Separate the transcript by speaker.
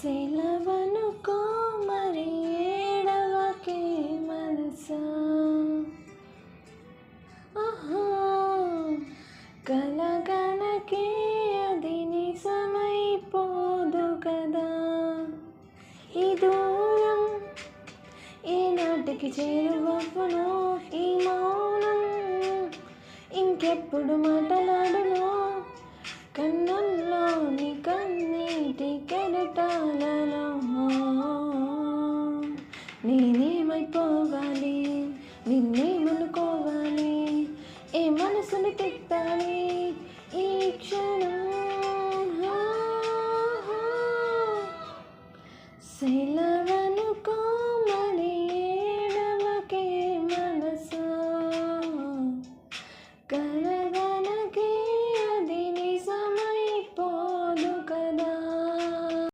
Speaker 1: సెలవనుకో మరి ఏడవకే మనసా ఆహా కలగనకే అది నిజమైపోదు కదా ఈ దూరం ఈనాటికి చేరువవును ఈ మౌనం ఇంకెప్పుడు మాటలాడును కన్నుల్లోని కన్నీటి కెరటాలలో నేనేమైపోవాలి నిన్నేమనుకోవాలి ఏ మనసుని తిట్టాలి ఈ క్షణం సెలవు